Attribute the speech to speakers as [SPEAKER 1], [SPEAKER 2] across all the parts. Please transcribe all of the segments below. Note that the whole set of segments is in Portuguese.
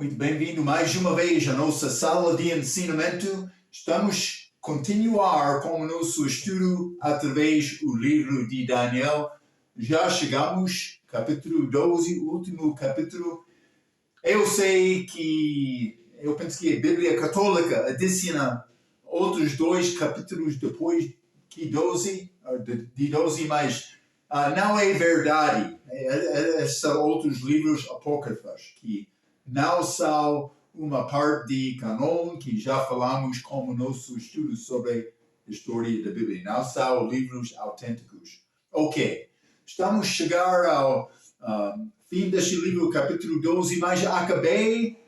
[SPEAKER 1] Muito bem-vindo mais uma vez à nossa sala de ensinamento. Estamos a continuar com o nosso estudo através do livro de Daniel. Já chegamos ao capítulo 12, o último capítulo. Eu penso que a Bíblia Católica adiciona outros dois capítulos depois de 12, mas não é verdade. São outros livros apócrifos que não são uma parte de canon que já falamos como nosso estudo sobre a história da Bíblia. Não são livros autênticos. Ok, estamos a chegar ao fim deste livro, capítulo 12, mas acabei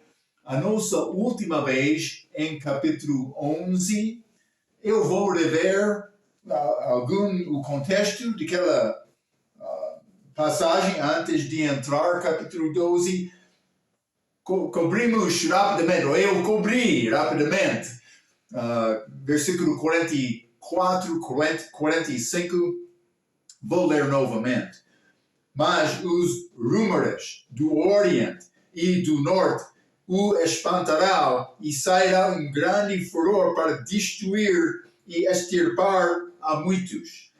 [SPEAKER 1] a nossa última vez em capítulo 11. Eu vou rever o contexto daquela passagem antes de entrar no capítulo 12. Cobrimos rapidamente, ou eu cobri rapidamente, versículo 44, 45, vou ler novamente. Mas os rumores do Oriente e do Norte o espantarão e sairá um grande furor para destruir e extirpar a muitos.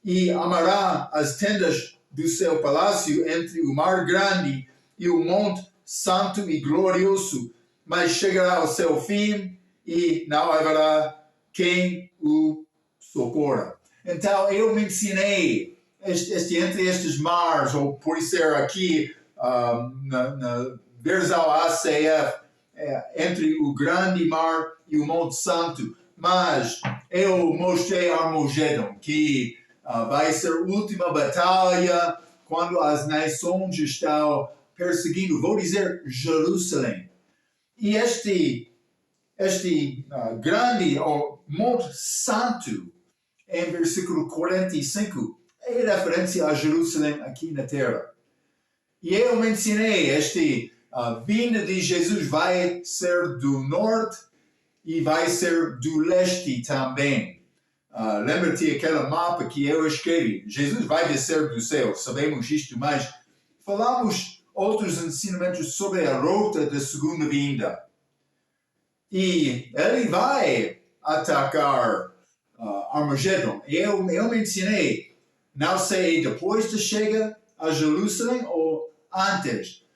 [SPEAKER 1] E amará as tendas do seu palácio entre o mar grande e o monte santo e glorioso, mas chegará ao seu fim e não haverá quem o socorra. Então, eu mencionei entre estes mares, ou por ser aqui na versão ACF, entre o grande mar e o Monte Santo, mas eu mostrei Armagedon, que vai ser a última batalha quando as nações estão perseguindo, vou dizer, Jerusalém. E este grande Monte Santo, em versículo 45, é referência a Jerusalém aqui na Terra. E eu mencionei, a vinda de Jesus vai ser do norte e vai ser do leste também. Lembra-te aquele mapa que eu escrevi? Jesus vai descer do céu, sabemos isto, mas falamos outros ensinamentos sobre a rota da segunda vinda. E ele vai atacar Armagedon. Eu mencionei, não sei depois de chegar a Jerusalém ou antes.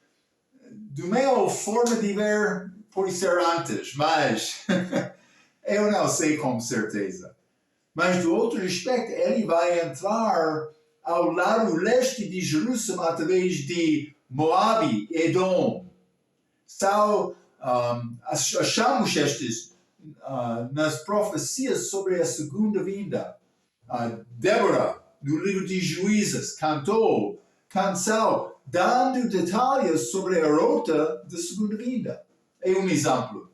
[SPEAKER 1] Do meu forma de ver, pode ser antes, mas eu não sei com certeza. Mas do outro aspecto, ele vai entrar ao lado leste de Jerusalém através de Moabe, Edom. Achamos estes nas profecias sobre a segunda vinda. Débora, no livro de Juízes, cantou canção dando detalhes sobre a rota da segunda vinda. É um exemplo.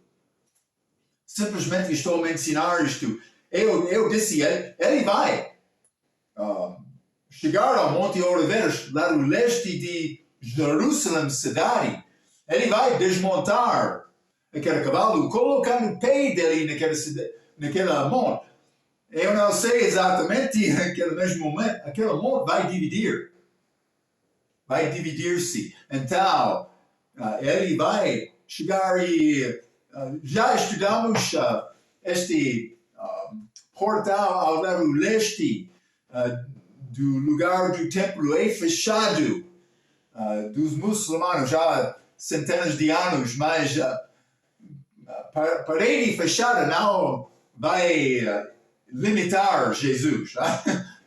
[SPEAKER 1] Simplesmente estou a mencionar isto. Eu disse, ele vai chegar ao Monte Oliveiras, lá no leste de Jerusalém, cidade. Ele vai desmontar aquele cavalo, colocando o pé dele naquele monte. Eu não sei exatamente naquele mesmo momento, aquele monte vai dividir. Vai dividir-se. Então, ele vai chegar e já estudamos este portal ao lado leste do lugar do templo é fechado dos muçulmanos já centenas de anos, mas parede fechada não vai limitar Jesus.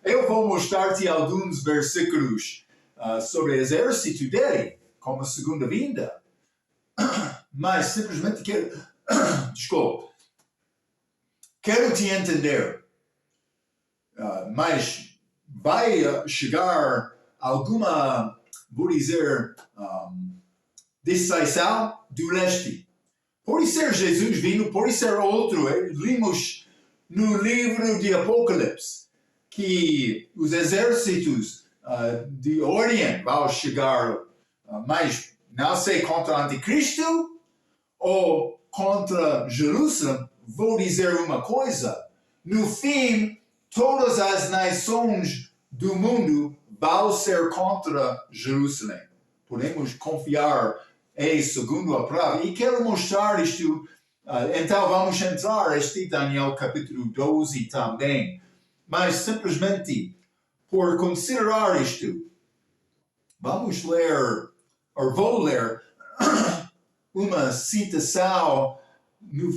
[SPEAKER 1] Eu vou mostrar-te alguns versículos sobre o exército dele, como a segunda vinda, mas simplesmente quero te entender, mas vai chegar alguma, vou dizer, decisão do leste. Pode ser Jesus vindo, pode ser outro. Limos no livro de Apocalipse que os exércitos de Oriente vão chegar, mas não sei contra o Anticristo ou contra Jerusalém. Vou dizer uma coisa: no fim, todas as nações do mundo vão ser contra Jerusalém. Podemos confiar é segundo a palavra. E quero mostrar isto, então vamos entrar este Daniel capítulo 12 também. Mas simplesmente por considerar isto, vamos ler, ou vou ler, uma citação no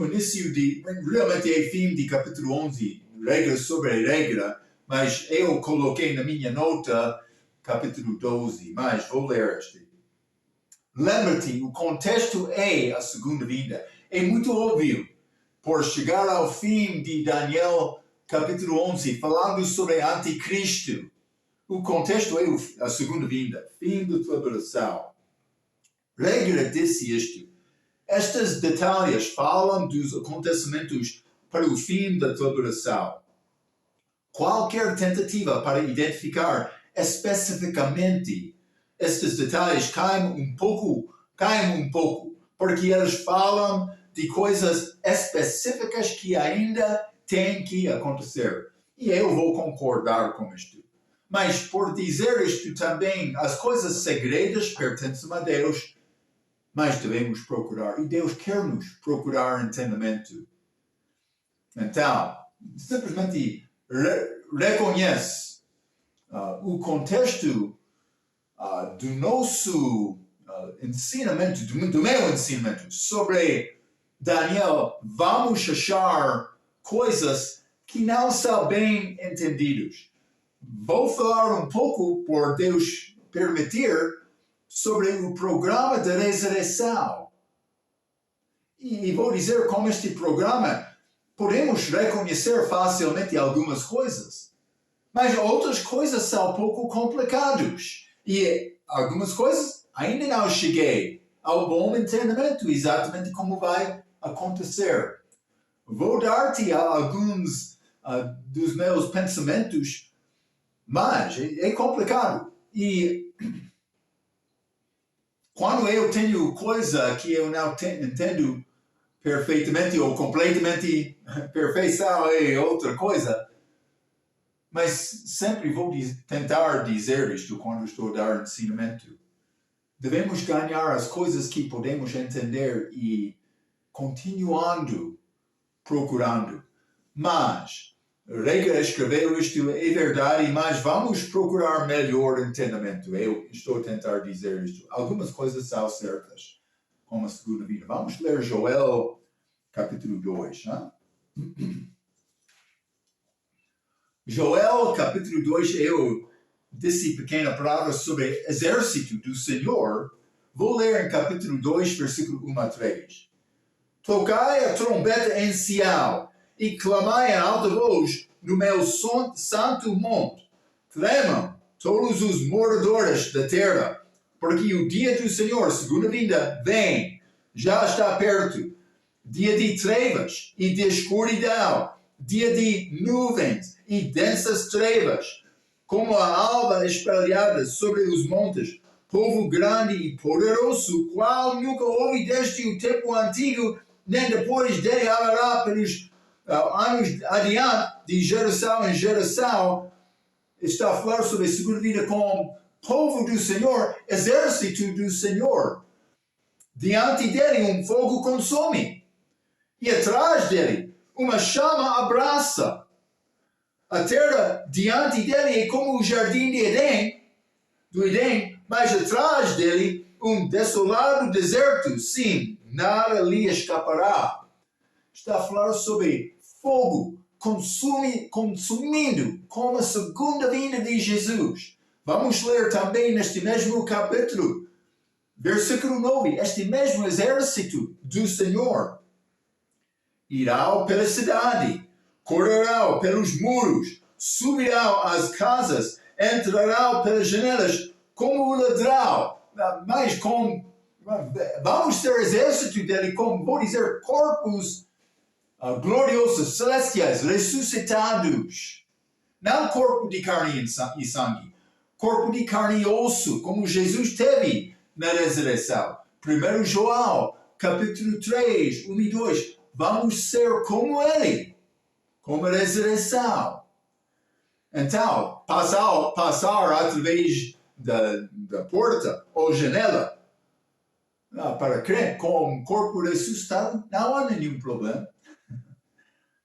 [SPEAKER 1] início de, realmente é fim de capítulo 11, regra sobre regra, mas eu coloquei na minha nota capítulo 12, mas vou ler este. Lembra-te, o contexto é a segunda vinda. É muito óbvio, por chegar ao fim de Daniel capítulo 11, falando sobre anticristo. O contexto é a segunda vinda, fim da tribulação. Regra disse isto. Estes detalhes falam dos acontecimentos para o fim da tribulação. Qualquer tentativa para identificar especificamente estes detalhes caem um pouco, porque eles falam de coisas específicas que ainda têm que acontecer. E eu vou concordar com isto. Mas por dizer isto também, as coisas segredas pertencem a Deus, mas devemos procurar, e Deus quer nos procurar entendimento. Então, simplesmente reconhece o contexto do nosso ensinamento, do meu ensinamento sobre Daniel. Vamos achar coisas que não são bem entendidas. Vou falar um pouco, por Deus permitir, sobre o programa de ressurreição. E vou dizer como este programa podemos reconhecer facilmente algumas coisas, mas outras coisas são um pouco complicadas. E algumas coisas ainda não cheguei ao bom entendimento exatamente como vai acontecer. Vou dar-te alguns dos meus pensamentos, mas é complicado. E quando eu tenho coisa que eu não entendo perfeitamente ou completamente, perfeição é outra coisa, mas sempre vou tentar dizer isto quando estou a dar ensinamento. Devemos ganhar as coisas que podemos entender e continuando procurando. Mas Regra escreveu isto, é verdade, mas vamos procurar melhor entendimento. Eu estou a tentar dizer isto. Algumas coisas são certas, como a segunda vida. Vamos ler Joel, capítulo 2. Né? Joel, capítulo 2, eu disse pequena palavra sobre exército do Senhor. Vou ler em capítulo 2, versículo 1 a 3. Tocai a trombeta em Sião, e clamai em alta voz no meu santo monte. Tremam todos os moradores da terra, porque o dia do Senhor, segunda vinda, vem, já está perto. Dia de trevas e de escuridão, dia de nuvens e densas trevas, como a alva espalhada sobre os montes, povo grande e poderoso, qual nunca houve desde o tempo antigo, nem depois dele haverá pelos anos adiante, de geração em geração. Está a falar sobre a segunda vida como povo do Senhor, exército do Senhor. Diante dele um fogo consome, e atrás dele uma chama abraça. A terra diante dele é como o jardim do Edém, mas atrás dele um desolado deserto. Sim, nada lhe escapará. Está a falar sobre fogo consumindo como a segunda vinda de Jesus. Vamos ler também neste mesmo capítulo, versículo 9, este mesmo exército do Senhor irá pela cidade, correrá pelos muros, subirá às casas, entrará pelas janelas como o ladrão, mas vamos ter exército dele, como vou dizer, corpos gloriosos, celestiais, ressuscitados. Não corpo de carne e sangue, corpo de carne e osso, como Jesus teve na ressurreição. 1 João, capítulo 3, 1 e 2. Vamos ser como ele, como a ressurreição. Então, passar através da porta ou janela para crente com corpo ressuscitado, não há nenhum problema.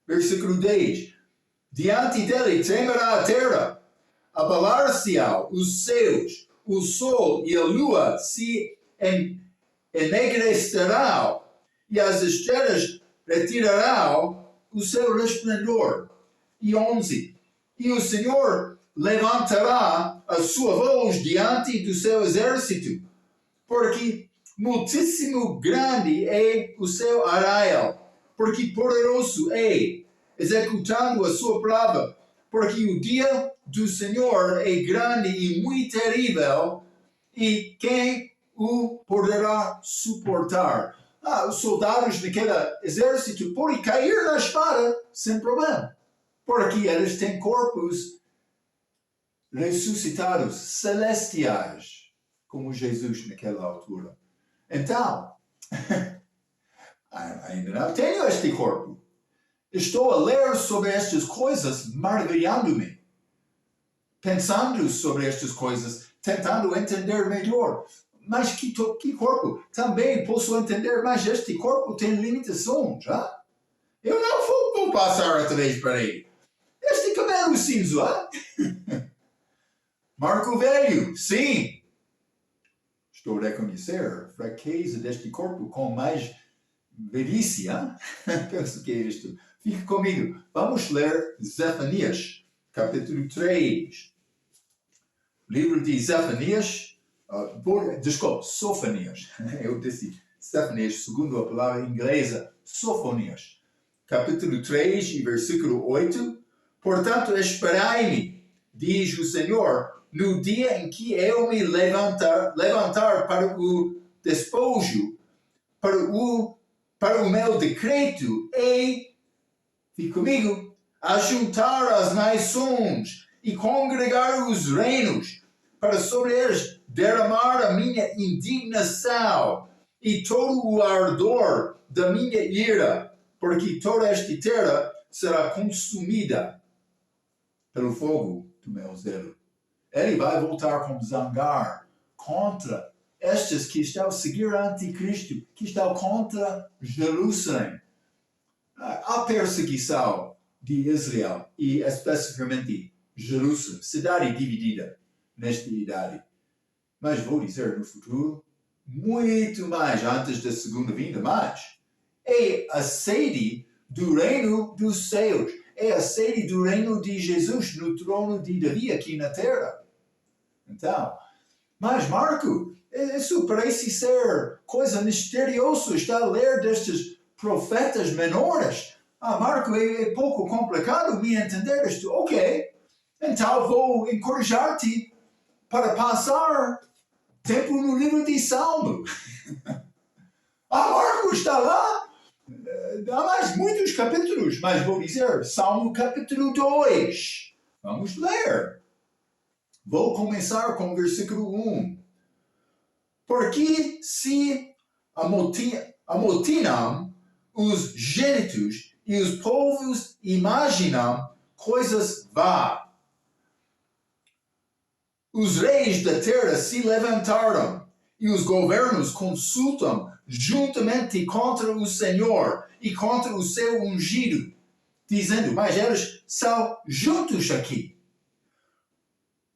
[SPEAKER 1] Versículo 10. Diante dele tremerá a terra, abalar-se-á os céus, o sol e a lua se enegrecerão, e as estrelas retirarão o seu resplendor. E 11. E o Senhor levantará a sua voz diante do seu exército, porque muitíssimo grande é o seu arraial, porque poderoso é, executando a sua palavra, porque o dia do Senhor é grande e muito terrível, e quem o poderá suportar? Os soldados daquele exército podem cair na espada sem problema, porque eles têm corpos ressuscitados, celestiais, como Jesus naquela altura. Então, ainda não tenho este corpo. Estou a ler sobre estas coisas, maravilhando-me, pensando sobre estas coisas, tentando entender melhor. Mas que corpo? Também posso entender, mas este corpo tem limitações, já? Eu não vou passar através para ele. Este cabelo cinza, Marco Velho, sim. Estou a reconhecer a fraqueza deste corpo com mais velhice, penso que é isto. Fique comigo. Vamos ler Zefanias, capítulo 3. Livro de Zefanias, Sofonias. Eu disse Zefanias, segundo a palavra inglesa, Sofonias. Capítulo 3 e versículo 8. Portanto, esperai-me, diz o Senhor, no dia em que eu me levantar para o despojo, para o meu decreto, e, fique comigo, ajuntar as nações e congregar os reinos, para sobre eles derramar a minha indignação e todo o ardor da minha ira, porque toda esta terra será consumida pelo fogo do meu zelo. Ele vai voltar com zangar contra estes que estão a seguir o anticristo, que estão contra Jerusalém. A perseguição de Israel e especificamente Jerusalém, cidade dividida nesta idade. Mas vou dizer no futuro, muito mais antes da segunda vinda, mas é a sede do reino dos céus. É a sede do reino de Jesus no trono de Davi aqui na terra. Então, mas Marco, isso parece ser coisa misteriosa. Está a ler destes profetas menores. Marco, é pouco complicado me entender isto. Ok, então vou encorajar-te para passar tempo no livro de Salmo. Marco está lá. Há mais muitos capítulos, mas vou dizer Salmo capítulo 2. Vamos ler. Vou começar com o versículo 1. Porque se amotinam os gênitos e os povos imaginam coisas vãs. Os reis da terra se levantaram e os governos consultam juntamente contra o Senhor e contra o seu ungido, dizendo, mas eles são juntos aqui.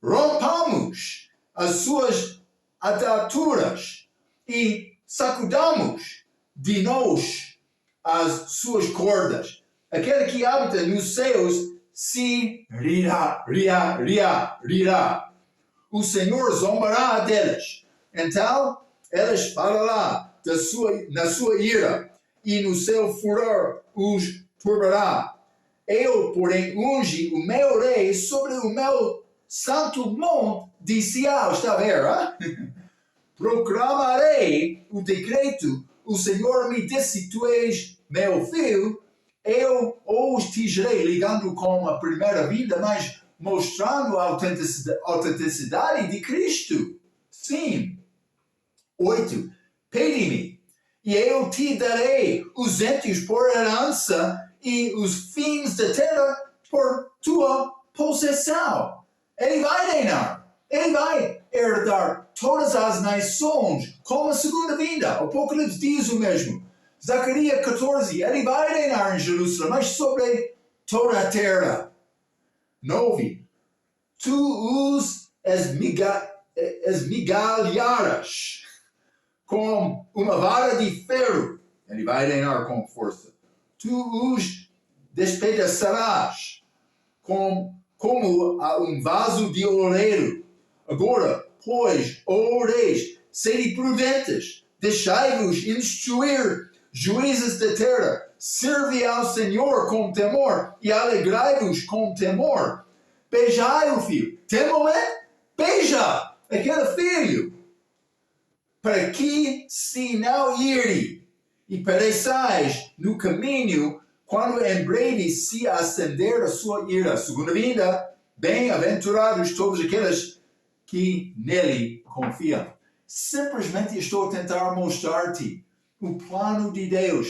[SPEAKER 1] Rompamos as suas ataduras e sacudamos de nós as suas cordas. Aquele que habita nos céus se rirá. O Senhor zombará deles. Então, eles falará na sua ira, e no seu furor os turbará. Eu, porém, ungi o meu rei sobre o meu santo monte de Sião. Está a ver, Proclamarei o decreto. O Senhor me disse, tu és meu filho. Eu os tirarei, ligando com a primeira vinda, mas mostrando a autenticidade de Cristo. Sim. 8. Pede-me, e eu te darei os entes por herança e os fins da terra por tua possessão. Ele vai reinar. Ele vai herdar todas as nações com a segunda vinda. O Apocalipse diz o mesmo. Zacarias 14, ele vai reinar em Jerusalém, mas sobre toda a terra. 9. Tu os esmigalharás com uma vara de ferro. Ele vai reinar com força. Tu os despedaçarás como a um vaso de oleiro. Agora, pois, ó reis, sede prudentes, deixai-vos instruir, juízes da terra, serve ao Senhor com temor e alegrai-vos com temor. Beijai o filho. Tem momento? Beija aquele filho, para que se não ire e pereçais no caminho, quando em breve se acender a sua ira. Segunda vinda, bem-aventurados todos aqueles que nele confiam. Simplesmente estou a tentar mostrar-te o plano de Deus.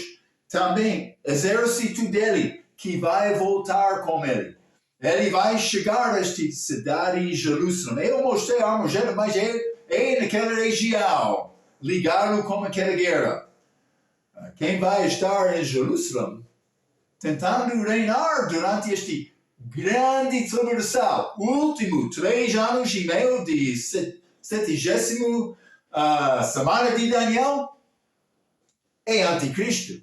[SPEAKER 1] Também, exército dele, que vai voltar com ele. Ele vai chegar a esta cidade de Jerusalém. Eu mostrei a Armagedon, mas é naquela região, ligado com aquela guerra. Quem vai estar em Jerusalém, tentando reinar durante este grande tribulação, último 3 anos e meio de 70ª semana de Daniel, é anticristo.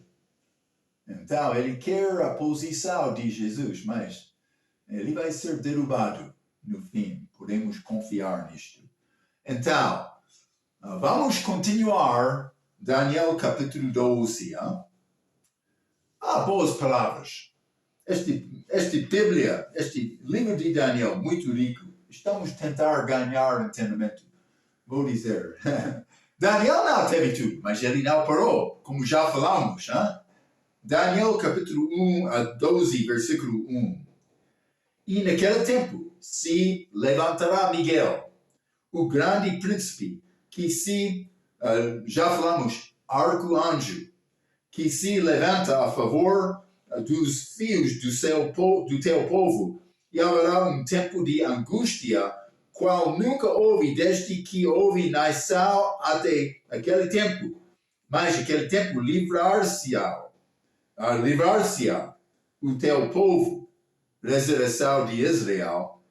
[SPEAKER 1] Então, ele quer a posição de Jesus, mas ele vai ser derrubado no fim. Podemos confiar nisto. Então, vamos continuar Daniel capítulo 12. Boas palavras. Este Bíblia, este livro de Daniel, muito rico. Estamos a tentar ganhar entendimento. Vou dizer. Daniel não teve tudo, mas ele não parou, como já falamos. Daniel capítulo 1 a 12, versículo 1. E naquele tempo se levantará Miguel, o grande príncipe, que já falamos, arco-anjo, que se levanta a favor dos filhos do teu povo, e haverá um tempo de angústia, qual nunca houve desde que houve nação até aquele tempo. Mas aquele tempo livrar-se-á o teu povo, ressurreição de Israel,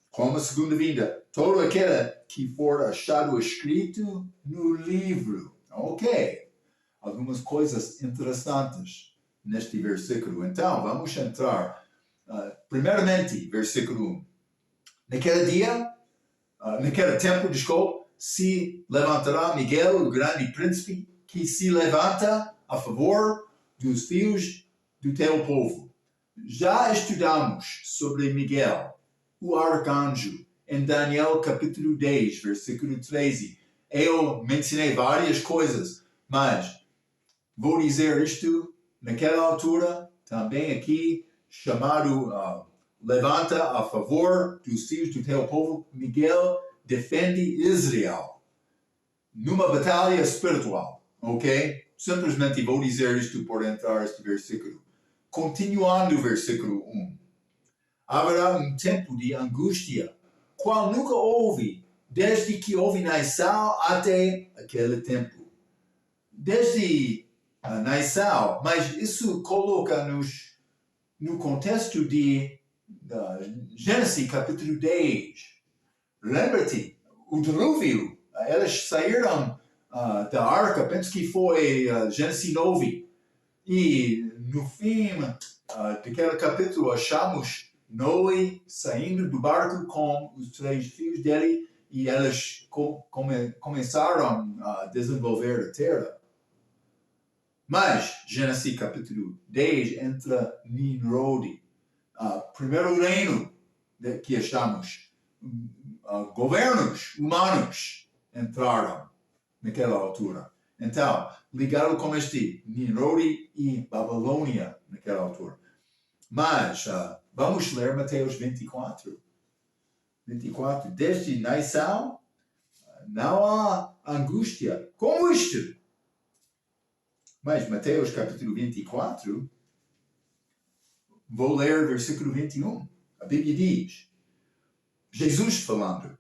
[SPEAKER 1] como a segunda vinda. Todo aquele que for achado escrito no livro. Ok. Algumas coisas interessantes neste versículo. Então, vamos entrar. Primeiramente, versículo 1. Naquele tempo, se levantará Miguel, o grande príncipe, que se levanta a favor dos filhos do teu povo. Já estudamos sobre Miguel, o arcanjo, em Daniel capítulo 10, versículo 13. Eu mencionei várias coisas, mas vou dizer isto naquela altura, também aqui, chamado levanta a favor dos filhos do teu povo. Miguel defende Israel numa batalha espiritual, ok? Simplesmente vou dizer isto por entrar este versículo. Continuando o versículo 1. Haverá um tempo de angústia, qual nunca houve, desde que houve nação até aquele tempo. Desde a nação, mas isso coloca-nos no contexto de Gênesis capítulo 10. Lembra-te, o dilúvio, eles saíram da arca, penso que foi Gênesis 9. E no fim daquele capítulo achamos Noé saindo do barco com os 3 filhos dele e eles começaram a desenvolver a terra. Mas Gênesis capítulo 10 entra Nimrod, primeiro reino que achamos. Governos humanos entraram naquela altura. Então, ligado com este Nimrod e Babilônia naquela altura. Mas, vamos ler Mateus 24. 24. Desde nação, não há angústia. Como isto? Mas, Mateus capítulo 24, vou ler versículo 21. A Bíblia diz, Jesus falando,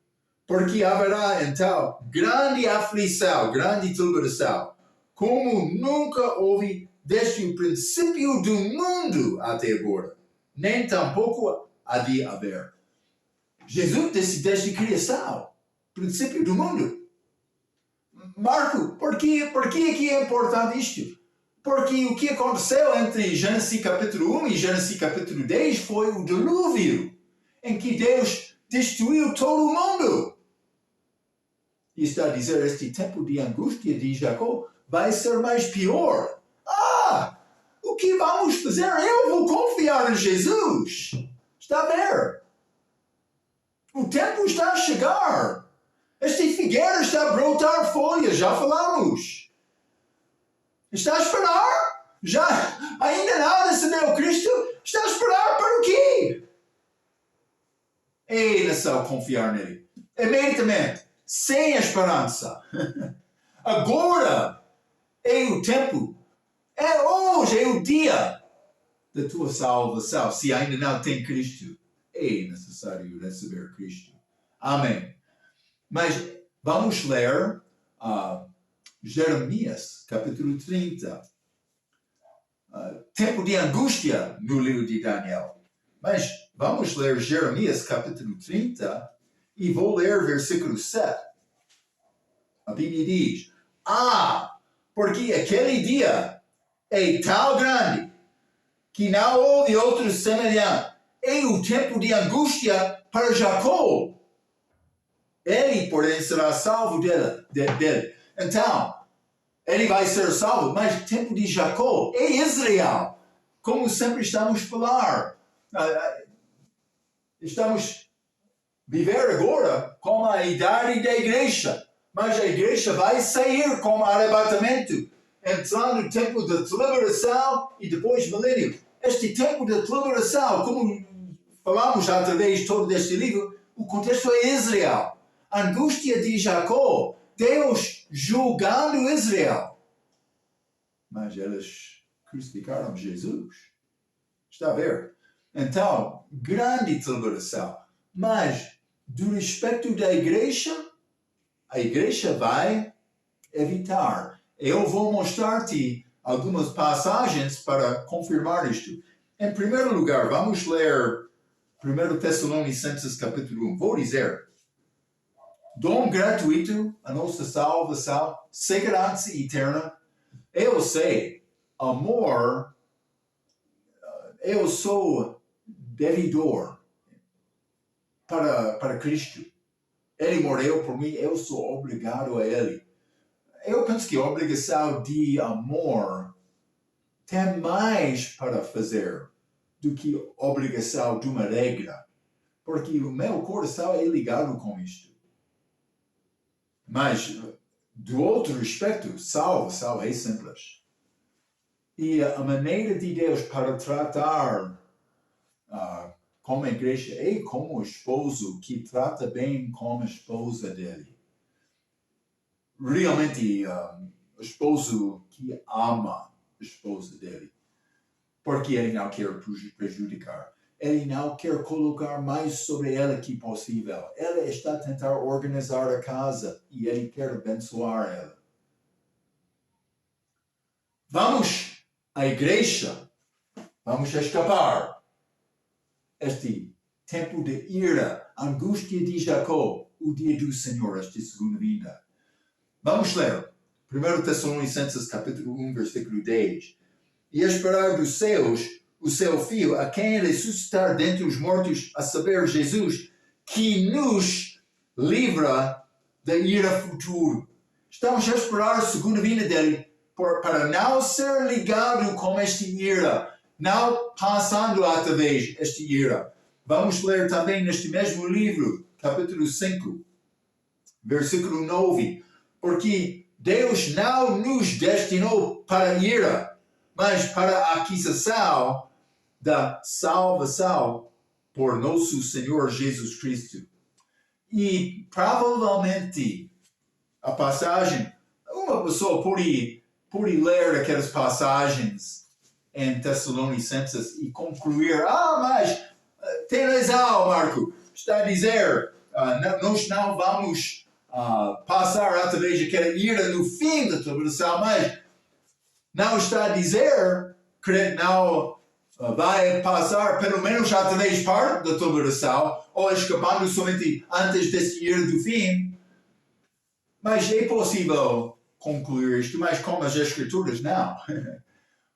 [SPEAKER 1] Porque haverá então grande aflição, grande tribulação, como nunca houve desde o princípio do mundo até agora, nem tampouco há de haver. Jesus disse desde a criação, princípio do mundo. Marco, por que aqui é importante isto? Porque o que aconteceu entre Gênesis capítulo 1 e Gênesis capítulo 10 foi o dilúvio, em que Deus destruiu todo o mundo. E está a dizer, este tempo de angústia de Jacó vai ser mais pior. O que vamos fazer? Eu vou confiar em Jesus. Está a ver? O tempo está a chegar. Este figueira está a brotar folhas, já falamos. Está a esperar? Ainda não recebeu Cristo? Está a esperar para o quê? Ei, nação, confiar nele. Imediatamente, sem esperança. Agora é o tempo. É hoje, é o dia da tua salvação. Se ainda não tem Cristo, é necessário receber Cristo. Amém. Mas vamos ler Jeremias, capítulo 30. Tempo de angústia no livro de Daniel. Mas vamos ler Jeremias, capítulo 30, e vou ler versículo 7. A Bíblia diz, porque aquele dia é tão grande que não houve outro semelhante. É o tempo de angústia para Jacó. Ele, porém, será salvo dele. Então, ele vai ser salvo, mas o tempo de Jacó é Israel. Como sempre estamos a falar. Estamos a viver agora com a idade da igreja. Mas a igreja vai sair com arrebatamento, entrando no tempo da liberação e depois milênio. Este tempo da liberação, como falamos através de todo este livro, o contexto é Israel. A angústia de Jacó, Deus julgando Israel. Mas eles crucificaram Jesus. Está a ver? Então, grande tribulação. Mas, do respeito da igreja, a igreja vai evitar. Eu vou mostrar-te algumas passagens para confirmar isto. Em primeiro lugar, vamos ler 1 Tessalonicenses capítulo 1. Vou dizer, dom gratuito, a nossa salvação, segurança eterna. Eu sei, amor, eu sou devedor para Cristo. Ele morreu por mim, eu sou obrigado a ele. Eu penso que a obrigação de amor tem mais para fazer do que a obrigação de uma regra. Porque o meu coração é ligado com isto. Mas, do outro respeito, salvação é simples. E a maneira de Deus para tratar como a igreja é como o esposo que trata bem como a esposa dele. Realmente, o esposo que ama a esposa dele. Porque ele não quer prejudicar. Ele não quer colocar mais sobre ela que possível. Ela está a tentar organizar a casa e ele quer abençoar ela. Vamos à igreja. Vamos escapar. Este tempo de ira, angústia de Jacó, o dia do Senhor, esta segunda vinda. Vamos ler 1 Tessalonicenses capítulo 1, versículo 10. E esperar dos céus o seu Filho, a quem ele ressuscitar dentre os mortos, a saber, Jesus, que nos livra da ira futura. Estamos a esperar a segunda vinda dele para não ser ligado com esta ira, não passando através desta ira. Vamos ler também neste mesmo livro, capítulo 5, versículo 9. Porque Deus não nos destinou para a ira, mas para a aquisição da salvação por nosso Senhor Jesus Cristo. E provavelmente a passagem, uma pessoa pode ler aquelas passagens em Tessalonicenses e concluir, mas tem razão, Marco, está a dizer, nós não vamos passar através daquela ira no fim da tribulação, mas não está a dizer que não vai passar pelo menos através parte da tribulação, ou escapando somente antes desse ira do fim. Mas é possível concluir isto, mas com as Escrituras, não.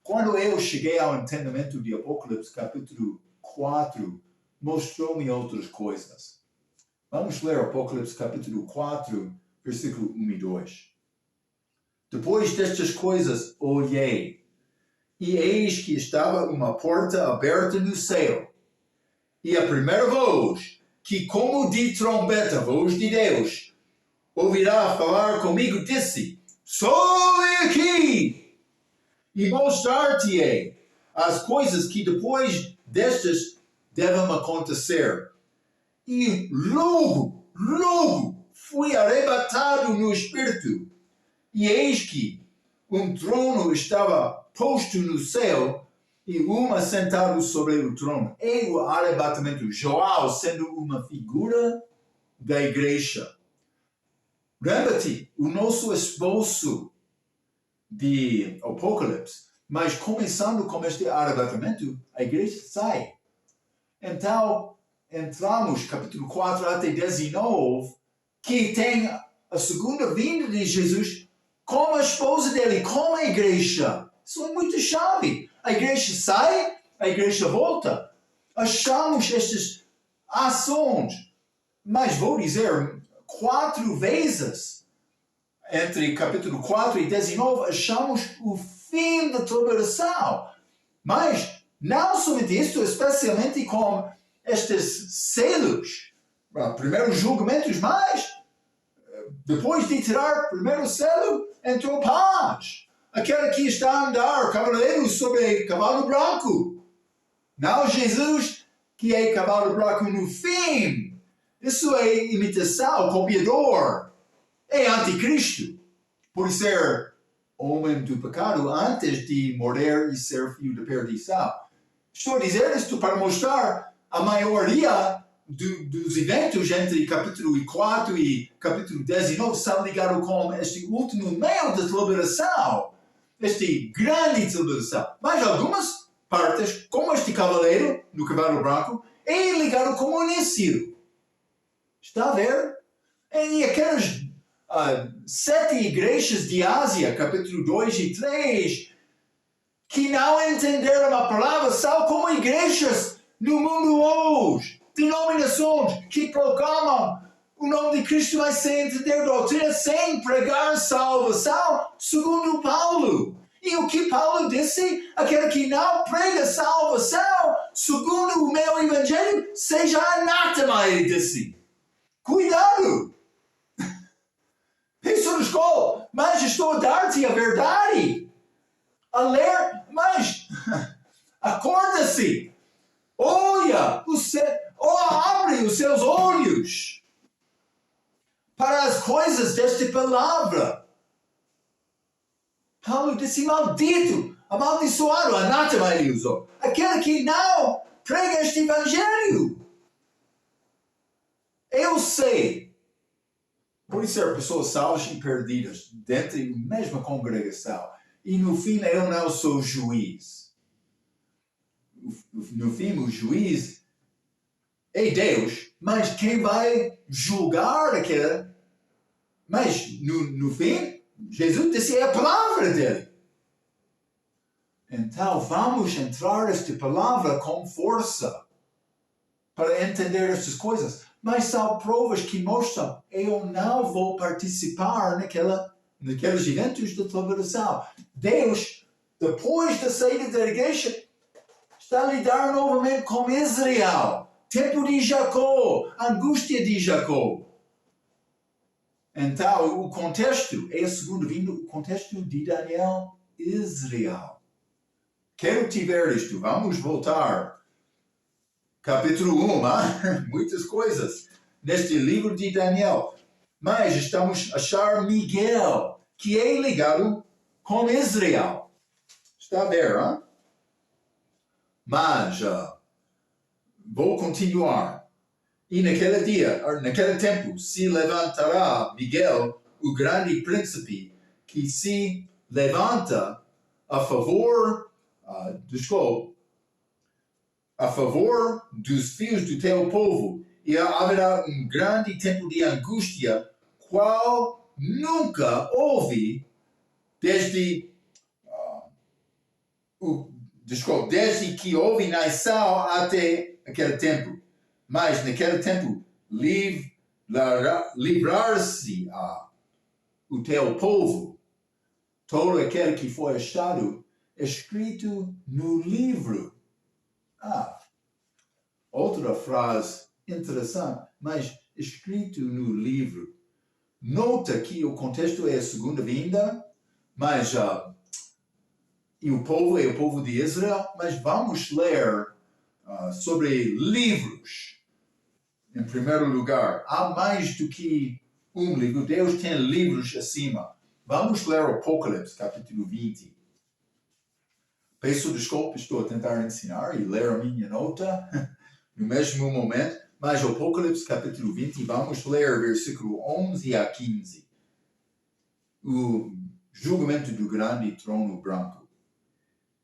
[SPEAKER 1] Quando eu cheguei ao entendimento de Apocalipse, capítulo 4, mostrou-me outras coisas. Vamos ler Apocalipse, capítulo 4, versículo 1 e 2. Depois destas coisas, olhei, e eis que estava uma porta aberta no céu. E a primeira voz, que como de trombeta, voz de Deus, ouvirá falar comigo, disse: sobe aqui e mostrar-te-ei as coisas que depois destas devem acontecer. E logo fui arrebatado no Espírito, e eis que um trono estava posto no céu, e um assentado sobre o trono. E o arrebatamento, João sendo uma figura da igreja. Lembra-te, o nosso esboço de Apocalipse, mas começando com este arrebatamento, a igreja sai. Então, entramos, capítulo 4 até 19, que tem a segunda vinda de Jesus como a esposa dele, como a igreja. Isso é muito chave. A igreja sai, a igreja volta. Achamos estas ações, mas vou dizer, 4 vezes, entre capítulo 4 e 19, achamos o fim da tribulação. Mas não somente isso, especialmente com estes selos, primeiros julgamentos, mas depois de tirar o primeiro selo, entrou paz. Aquele que está a andar, cavaleiro sobre cavalo branco. Não Jesus, que é cavalo branco no fim. Isso é imitação, copiador. É anticristo. Por ser homem do pecado antes de morrer e ser filho da perdição. Estou a dizer isto para mostrar a maioria dos eventos entre capítulo 4 e capítulo 19 são ligados com este último meio da tribulação. Este grande tribulação. Mas algumas partes, como este cavaleiro no cavalo branco, é ligado com o início. Está a ver? E aquelas 7 igrejas de Ásia, capítulo 2 e 3, que não entenderam a palavra, são como igrejas no mundo hoje. Denominações que proclamam o nome de Cristo, mas sem entender doutrina, sem pregar salvação, segundo Paulo. E o que Paulo disse? Aquele que não prega salvação, segundo o meu evangelho, seja anátema, ele disse. Cuidado! Isso na escola, mas estou a dar-te a verdade. A ler, mas acorda-se. Olha, abre os seus olhos para as coisas desta palavra. Paulo disse: maldito, amaldiçoado, anátema ele usou. Aquele que não prega este evangelho. Eu sei. Por isso há pessoas salvas e perdidas dentro da mesma congregação. E no fim eu não sou juiz. No fim o juiz é Deus, mas quem vai julgar aquele? Mas no fim, Jesus disse, é a palavra dele. Então vamos entrar nesta palavra com força para entender estas coisas. Mas são provas que mostram, eu não vou participar naqueles eventos da tribulação. Deus, depois da saída da igreja, está a lidar novamente com Israel. Tempo de Jacó, angústia de Jacó. Então, o contexto é a segunda vinda, o contexto de Daniel, Israel. Quero te ver isto, vamos voltar. Capítulo 1, muitas coisas neste livro de Daniel. Mas estamos a achar Miguel, que é ligado com Israel. Está a ver, hein? Mas, vou continuar. E naquele tempo, se levantará Miguel, o grande príncipe, que se levanta a favor, a favor dos filhos do teu povo, e haverá grande tempo de angústia, qual nunca houve desde desde que houve nação até aquele tempo. Mas naquele tempo livrar-se o teu povo, todo aquele que foi achado escrito no livro. Outra frase interessante, mas escrito no livro. Nota que o contexto é a segunda vinda, mas e o povo é o povo de Israel, mas vamos ler sobre livros. Em primeiro lugar, há mais do que um livro. Deus tem livros acima. Vamos ler o Apocalipse, capítulo 20. Peço desculpa, estou a tentar ensinar e ler a minha nota no mesmo momento, mas o Apocalipse, capítulo 20, vamos ler versículo 11 a 15. O julgamento do grande trono branco.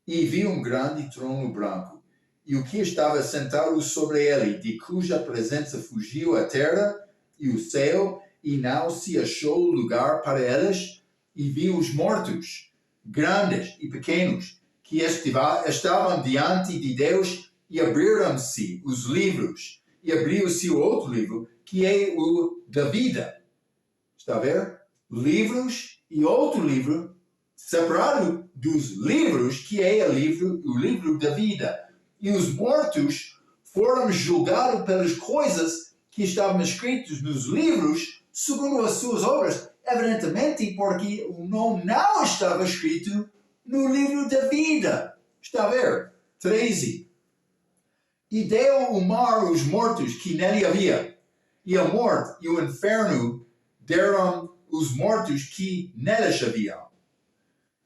[SPEAKER 1] E vi um grande trono branco, e o que estava sentado sobre ele, de cuja presença fugiu a terra e o céu, e não se achou lugar para eles, e vi os mortos, grandes e pequenos, que estavam diante de Deus, e abriram-se os livros, e abriu-se o outro livro, que é o da vida. Está a ver? Livros e outro livro, separado dos livros, que é o livro da vida. E os mortos foram julgados pelas coisas que estavam escritas nos livros, segundo as suas obras, evidentemente porque o nome não estava escrito no livro da vida. Está a ver? 13. E deu o mar os mortos que nele havia, e a morte e o inferno deram os mortos que neles haviam.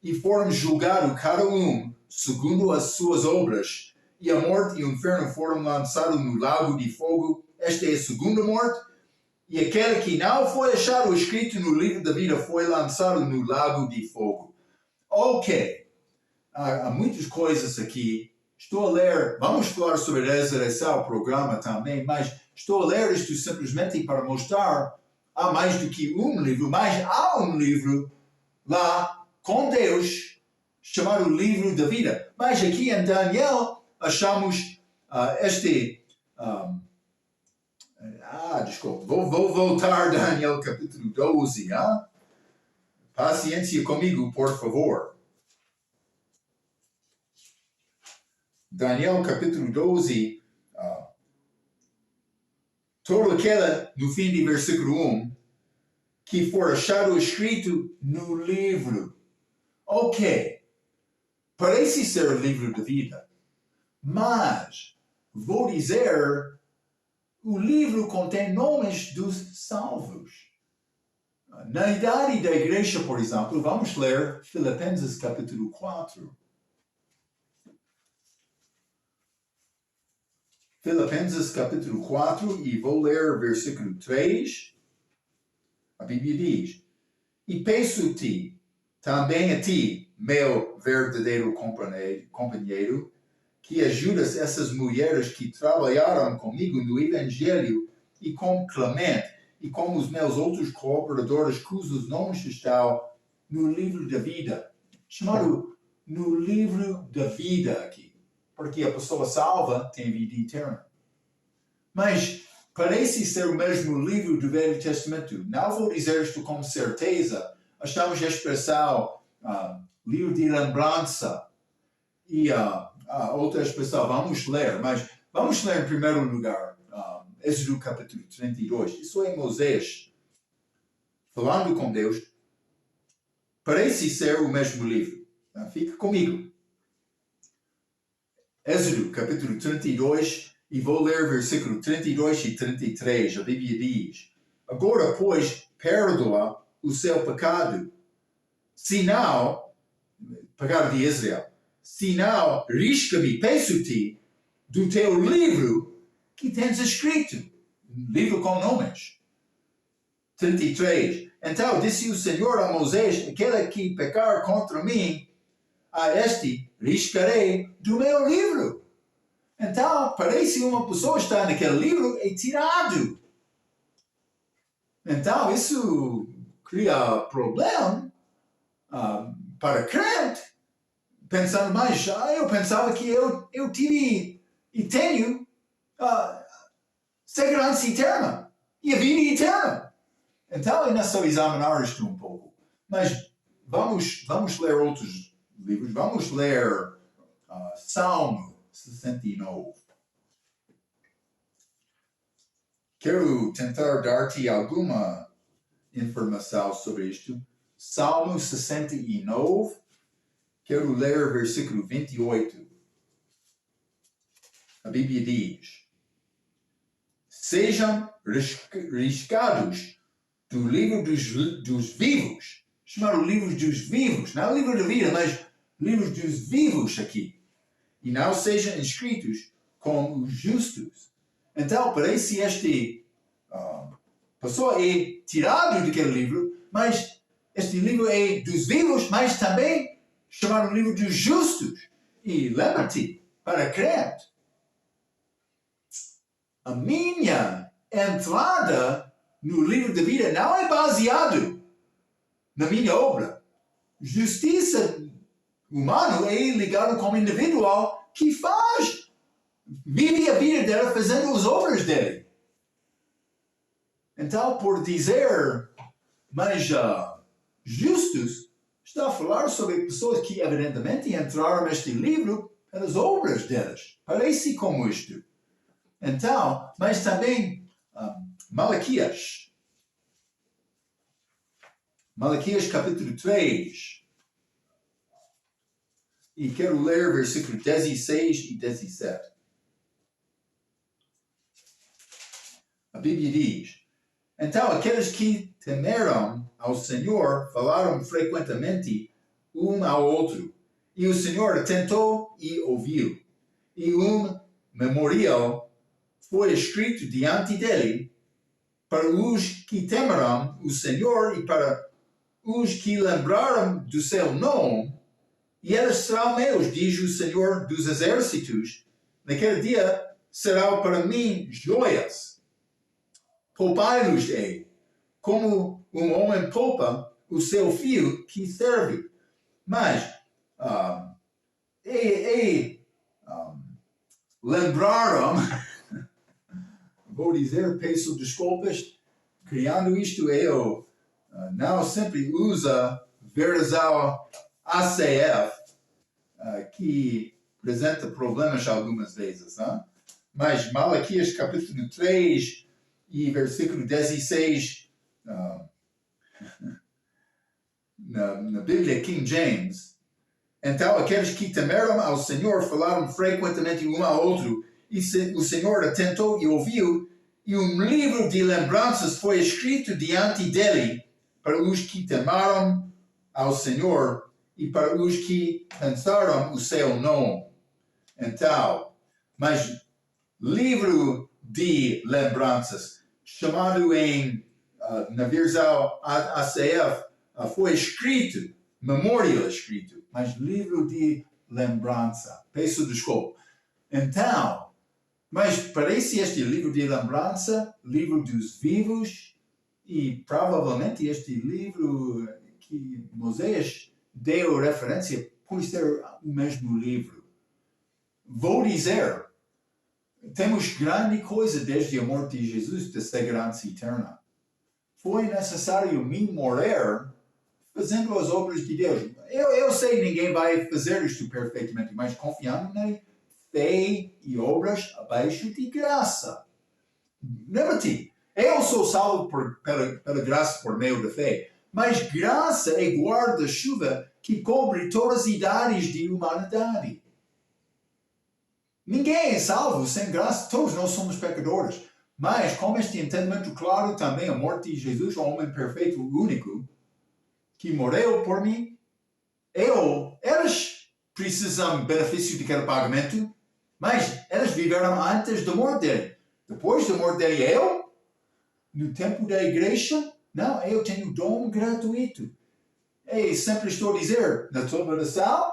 [SPEAKER 1] E foram julgados cada um segundo as suas obras, e a morte e o inferno foram lançados no lago de fogo. Esta é a segunda morte, e aquele que não foi achado escrito no livro da vida foi lançado no lago de fogo. Ok, há muitas coisas aqui. Estou a ler, vamos falar sobre a resurreição, o programa também, mas estou a ler isto simplesmente para mostrar há mais do que um livro, mas há um livro lá com Deus, chamado Livro da Vida. Mas aqui em Daniel, achamos desculpa, vou voltar a Daniel capítulo 12, Paciência comigo, por favor. Daniel capítulo 12, todo aquele, no fim de versículo 1, que for achado escrito no livro. Ok, parece ser o livro da vida, mas vou dizer, o livro contém nomes dos salvos. Na idade da igreja, por exemplo, vamos ler Filipenses capítulo 4. Filipenses capítulo 4, e vou ler versículo 3. A Bíblia diz: E peço-te, também a ti, meu verdadeiro companheiro, que ajudas essas mulheres que trabalharam comigo no Evangelho, e com Clemente, e com os meus outros colaboradores, cujos nomes estão no livro da vida. Chamado no livro da vida aqui. Porque a pessoa salva tem vida eterna. Mas parece ser o mesmo livro do Velho Testamento. Não vou dizer isto com certeza. Achamos a expressão livro de lembrança e outra expressão, vamos ler. Mas vamos ler em primeiro lugar Êxodo capítulo 32. Isso é Moisés falando com Deus. Parece ser o mesmo livro. Fica comigo. Êxodo capítulo 32, e vou ler versículo 32 e 33. A Bíblia diz: Agora, pois, perdoa o seu pecado, senão, pecado de Israel, senão, risca-me, peço-te, do teu livro que tens escrito. livro com nomes. 33. Então disse o Senhor a Moisés: aquele que pecar contra mim, a este riscarei do meu livro. Então, parece que uma pessoa está naquele livro e tirado. Então, isso cria problema para crente. Pensando mais, eu pensava que eu tive e tenho segurança eterna e a vida eterna. Então, ainda só examinar isto um pouco. Mas vamos ler outros livros. Vamos ler Salmo 69. Quero tentar dar-te alguma informação sobre isto. Salmo 69. Quero ler versículo 28. A Bíblia diz: sejam riscados do livro dos vivos. Chamado livro dos vivos. Não é o livro da vida, mas livro dos vivos aqui. E não sejam inscritos como os justos. Então, parece que este pessoa é tirado daquele livro, mas este livro é dos vivos, mas também chamado livro dos justos. E lembra-te, para crente, a minha entrada no livro da vida não é baseado na minha obra. Justiça humana é ligada com o individual que vive a vida dela fazendo as obras dele. Então, por dizer mais justos, está a falar sobre pessoas que evidentemente entraram neste livro pelas obras delas. Parece como isto. Então, mas também Malaquias. Malaquias capítulo 3. E quero ler versículos 16 e 17. A Bíblia diz: então aqueles que temeram ao Senhor falaram frequentemente um ao outro, e o Senhor atentou e ouviu. E memorial foi escrito diante dele para os que temerão o Senhor e para os que lembraram do seu nome, e eles serão meus, diz o Senhor dos exércitos. Naquele dia serão para mim joias. Poupai-los-ei, como um homem poupa o seu filho que serve. Mas lembraram, vou dizer, peço desculpas, criando isto eu não sempre usa versão ACF, que apresenta problemas algumas vezes. Né? Mas Malaquias capítulo 3 e versículo 16, na Bíblia King James, então aqueles que temeram ao Senhor falaram frequentemente um ao outro, e o Senhor atentou e ouviu, e um livro de lembranças foi escrito diante dele para os que temeram ao Senhor e para os que pensaram o seu nome. Então, mas livro de lembranças, chamado na versão ACF, foi escrito, memorial escrito, mas livro de lembrança. Peço desculpa. Então, mas parece este livro de lembrança, livro dos vivos, e provavelmente este livro que Moisés deu referência pode ser o mesmo livro. Vou dizer, temos grande coisa desde a morte de Jesus da segurança eterna. Foi necessário me morrer fazendo as obras de Deus. Eu sei que ninguém vai fazer isto perfeitamente, mas confiando na fé e obras abaixo de graça. Lembra-te, eu sou salvo pela graça por meio da fé, mas graça é guarda-chuva que cobre todas as idades de humanidade. Ninguém é salvo sem graça, todos nós somos pecadores. Mas com este entendimento claro também a morte de Jesus, o homem perfeito, único, que morreu por mim, eles precisam benefício daquele pagamento, mas eles viveram antes da morte dele. Depois da morte dele, no tempo da igreja, não, eu tenho dom gratuito. E sempre estou a dizer, na salvação,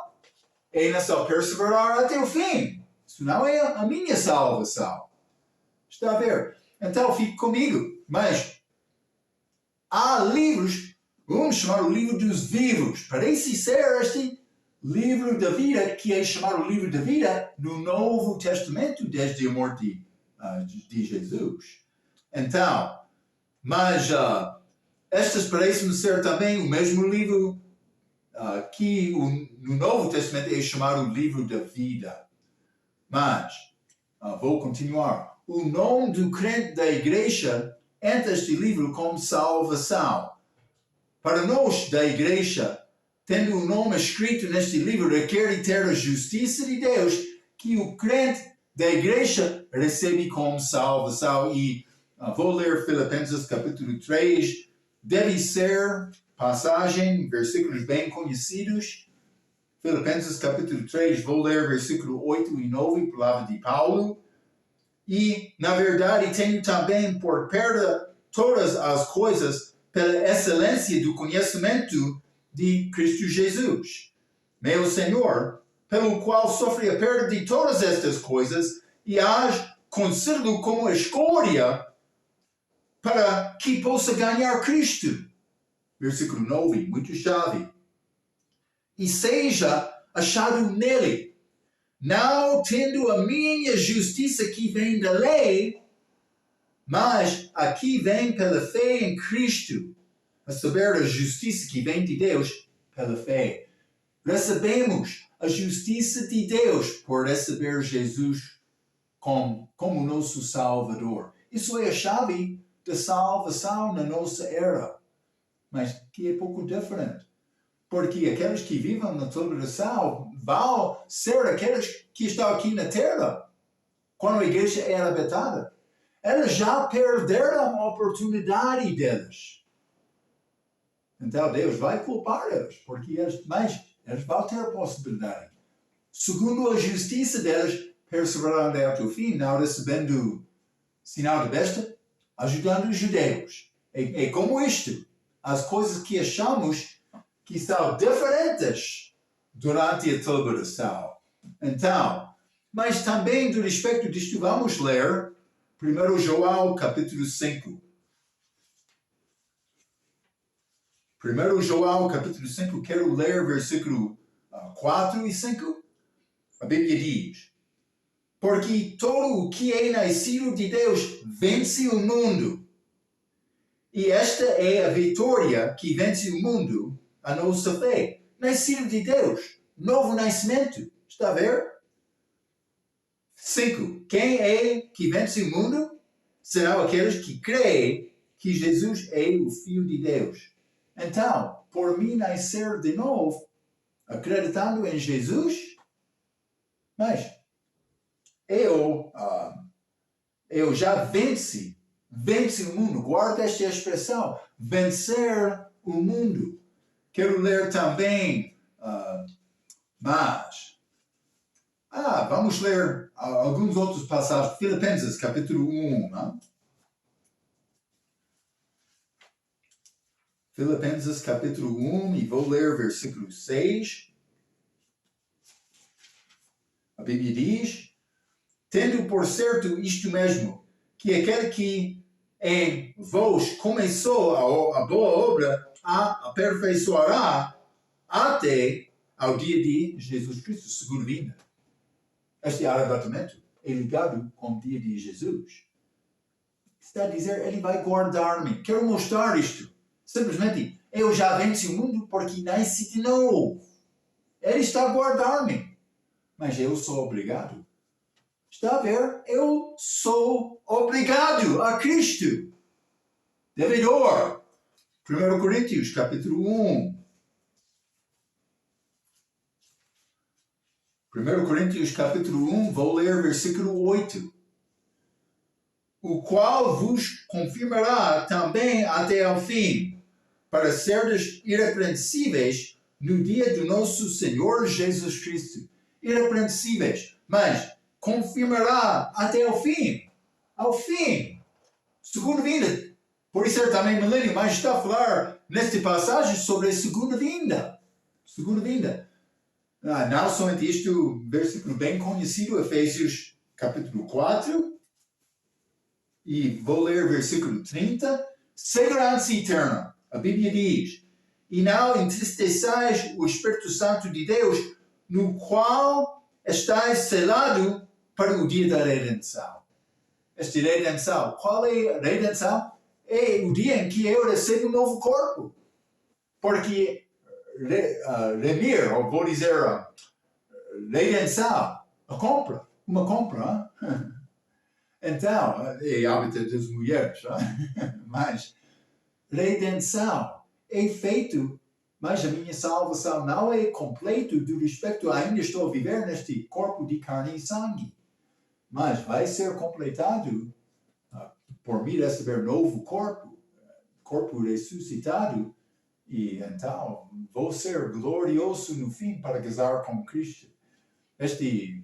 [SPEAKER 1] é na só perseverar até o fim. Isso não é a minha salvação. Está a ver? Então, fique comigo. Mas há livros, vamos chamar o livro dos vivos. Parece ser este livro da vida, que é chamado livro da vida no Novo Testamento, desde a morte de Jesus. Então, mas estas parecem ser também o mesmo livro que no Novo Testamento é chamado o livro da vida. Mas, vou continuar. O nome do crente da igreja entra este livro como salvação. Para nós da igreja, tendo o nome escrito neste livro, requer ter a justiça de Deus que o crente da igreja recebe como salvação. E vou ler Filipenses capítulo 3. Deve ser passagem, versículos bem conhecidos. Filipenses capítulo 3, vou ler versículo 8 e 9, palavra de Paulo. E, na verdade, tenho também por perda todas as coisas pela excelência do conhecimento de Cristo Jesus, meu Senhor, pelo qual sofre a perda de todas estas coisas e as considero como escória para que possa ganhar Cristo. Versículo 9, muito chave. E seja achado nele, não tendo a minha justiça que vem da lei, mas aqui vem pela fé em Cristo, a saber, a justiça que vem de Deus pela fé. Recebemos a justiça de Deus por receber Jesus como nosso Salvador. Isso é a chave da salvação na nossa era, mas que é pouco diferente. Porque aqueles que vivem na salvação vão ser aqueles que estão aqui na terra, quando a igreja era habitada. Eles já perderam a oportunidade deles. Então Deus vai culpar eles, porque eles vão ter a possibilidade. Segundo a justiça deles, perseverando até o fim, não recebendo sinal de besta, ajudando os judeus. É como isto. As coisas que achamos que são diferentes durante a celebração. Então, mas também do respeito disto, vamos ler 1 João capítulo 5. 1 João capítulo 5, quero ler versículo 4 e 5. A Bíblia diz: porque todo o que é nascido de Deus vence o mundo. E esta é a vitória que vence o mundo, a nossa fé. Nascido de Deus, novo nascimento. Está a ver? 5. Quem é que vence o mundo? Serão aqueles que creem que Jesus é o Filho de Deus. Então, por mim nascer de novo, acreditando em Jesus, mas eu já venci o mundo. Guarda esta expressão, vencer o mundo. Quero ler também, vamos ler alguns outros passagens. Filipenses, capítulo 1. Não? Filipenses, capítulo 1, e vou ler versículo 6. A Bíblia diz: tendo por certo isto mesmo, que aquele que em vós começou a boa obra, a aperfeiçoará até ao dia de Jesus Cristo, segundo vinda. Este arrebatamento é ligado com o dia de Jesus. Está a dizer, ele vai guardar-me. Quero mostrar isto. Simplesmente, eu já venci o mundo porque nasci de novo. Ele está a guardar-me. Mas eu sou obrigado. Está a ver? Eu sou obrigado a Cristo. Devedor. 1 Coríntios, capítulo 1. 1 Coríntios, capítulo 1, vou ler versículo 8. O qual vos confirmará também até ao fim, para serdes irrepreensíveis no dia do nosso Senhor Jesus Cristo. Irrepreensíveis, mas confirmará até ao fim. Ao fim. Segundo vinda. Pode ser também milênio, mas está a falar nesta passagem sobre a segunda vinda. Segunda vinda. Não somente isto, versículo bem conhecido, Efésios capítulo 4, e vou ler versículo 30. Segurança eterna. A Bíblia diz: e não entristeçais o Espírito Santo de Deus, no qual estáis selado para o dia da redenção. Esta redenção, qual é a redenção? É o dia em que eu recebo um novo corpo. Porque remir, ou vou dizer, redenção, uma compra. Então, é hábito das mulheres, mas redenção é feito, mas a minha salvação não é completa do respeito, ainda estou a viver neste corpo de carne e sangue, mas vai ser completado por mim receber novo corpo ressuscitado, e então vou ser glorioso no fim para casar com Cristo. Este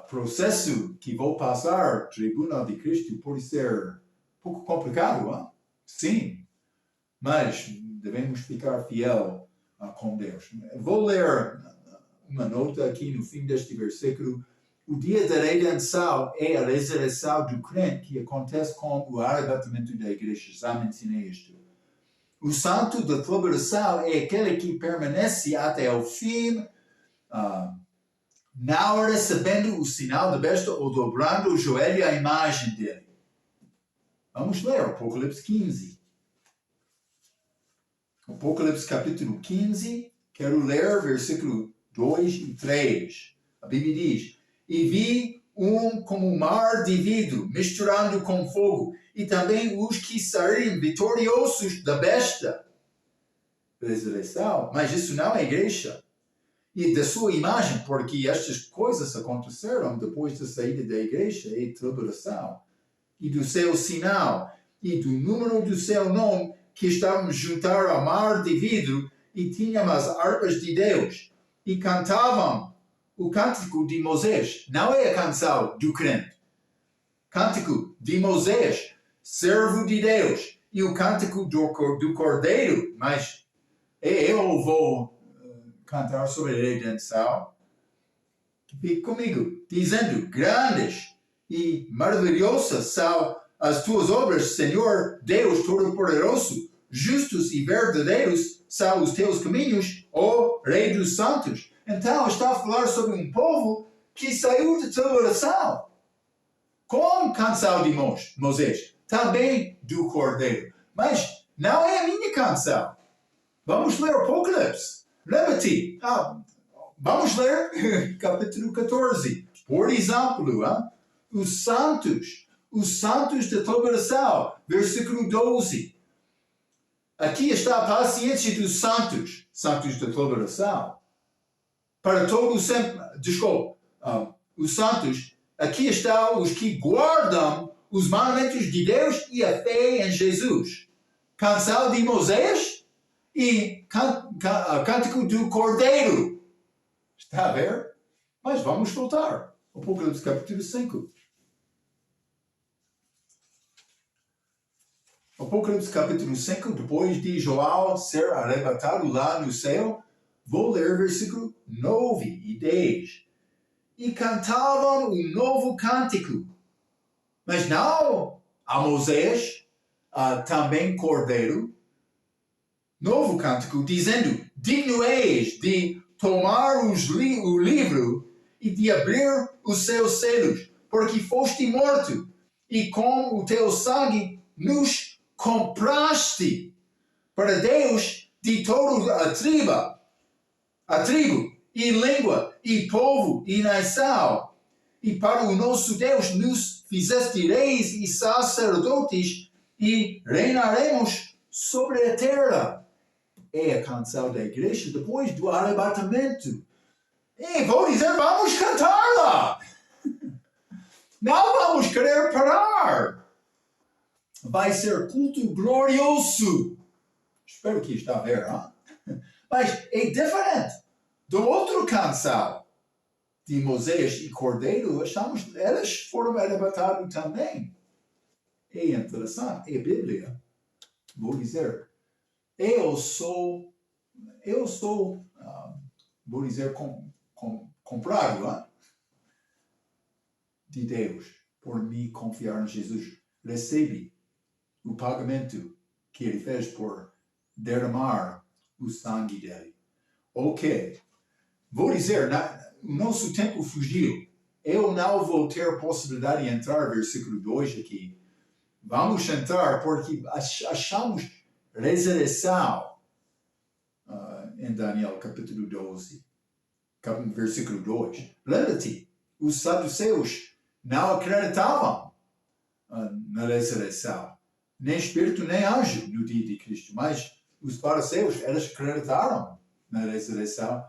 [SPEAKER 1] processo que vou passar, tribunal de Cristo, pode ser um pouco complicado, sim, mas devemos ficar fiel com Deus. Vou ler uma nota aqui no fim deste versículo. O dia da redenção é a ressurreição do crente, que acontece com o arrebatamento da igreja. Já mencionei isto. O santo da tribulação é aquele que permanece até o fim, não recebendo o sinal da besta ou dobrando o joelho à imagem dele. Vamos ler Apocalipse 15. Apocalipse capítulo 15, quero ler versículo 2 e 3. A Bíblia diz: e vi como um mar de vidro, misturando com fogo, e também os que saíram vitoriosos da besta. Ressurreição, mas isso não é igreja. E da sua imagem, porque estas coisas aconteceram depois da saída da igreja e tribulação, e do seu sinal, e do número do seu nome, que estávamos juntar ao mar de vidro, e tínhamos as harpas de Deus, e cantavam o cântico de Moisés. Não é a canção do crente. Cântico de Moisés, servo de Deus, e o cântico do Cordeiro, mas eu vou cantar sobre a redenção. Fique comigo, dizendo: grandes e maravilhosas são as tuas obras, Senhor Deus Todo-Poderoso. Justos e verdadeiros são os teus caminhos, ó Rei dos Santos. Então está a falar sobre um povo que saiu da tribulação, com canção de Moisés, também do Cordeiro. Mas não é a minha canção. Vamos ler Apocalipse. Lembra-te. Vamos ler capítulo 14. Por exemplo, os santos da tribulação, versículo 12. Aqui está a paciência dos santos da tribulação. Para todo sempre, os santos, aqui estão os que guardam os mandamentos de Deus e a fé em Jesus. Canção de Moisés e cântico do Cordeiro. Está a ver? Mas vamos voltar. Apocalipse capítulo 5. Apocalipse capítulo 5, depois de João ser arrebatado lá no céu, vou ler versículo 9 e 10. E cantavam um novo cântico, mas não a Moisés, também Cordeiro, novo cântico, dizendo: digno és de tomar o livro e de abrir os seus selos, porque foste morto, e com o teu sangue nos compraste para Deus de toda a tribo e língua e povo e nação, e para o nosso Deus nos fizeste reis e sacerdotes, e reinaremos sobre a terra. É a canção da igreja depois do arrebatamento. E vou dizer, vamos cantá-la. Não vamos querer parar. Vai ser culto glorioso. Espero que está a ver, mas é diferente do outro canção de Moisés e Cordeiro. Elas foram arrebatadas também. É interessante, é a Bíblia. vou dizer, vou dizer, comprado de Deus por me confiar em Jesus. Recebi o pagamento que ele fez por derramar o sangue dele. Ok. Vou dizer, o nosso tempo fugiu. Eu não vou ter possibilidade de entrar no versículo 2 aqui. Vamos entrar porque achamos ressurreição em Daniel capítulo 12, versículo 2. Lembra-te, os saduceus não acreditavam na ressurreição, nem espírito nem anjo no dia de Cristo, mas os fariseus, eles acreditaram na ressurreição,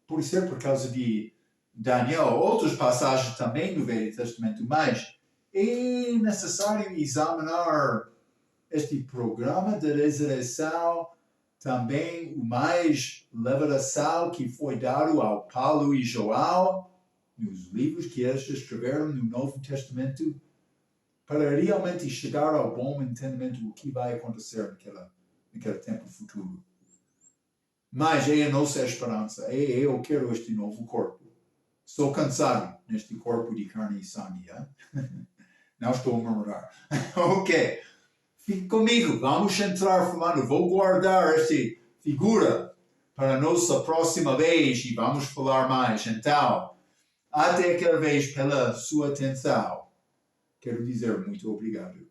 [SPEAKER 1] por ser por causa de Daniel, outras passagens também no Velho Testamento, mas é necessário examinar este programa de ressurreição, também o mais revelação que foi dado ao Paulo e João, nos livros que eles escreveram no Novo Testamento, para realmente chegar ao bom entendimento do que vai acontecer naquele tempo futuro. Mas é a nossa esperança. Eu quero este novo corpo. Estou cansado neste corpo de carne e sangue. Não estou a murmurar. Ok. Fique comigo. Vamos entrar falando. Vou guardar esta figura para a nossa próxima vez e vamos falar mais. Então, até aquela vez pela sua atenção. Quero dizer muito obrigado.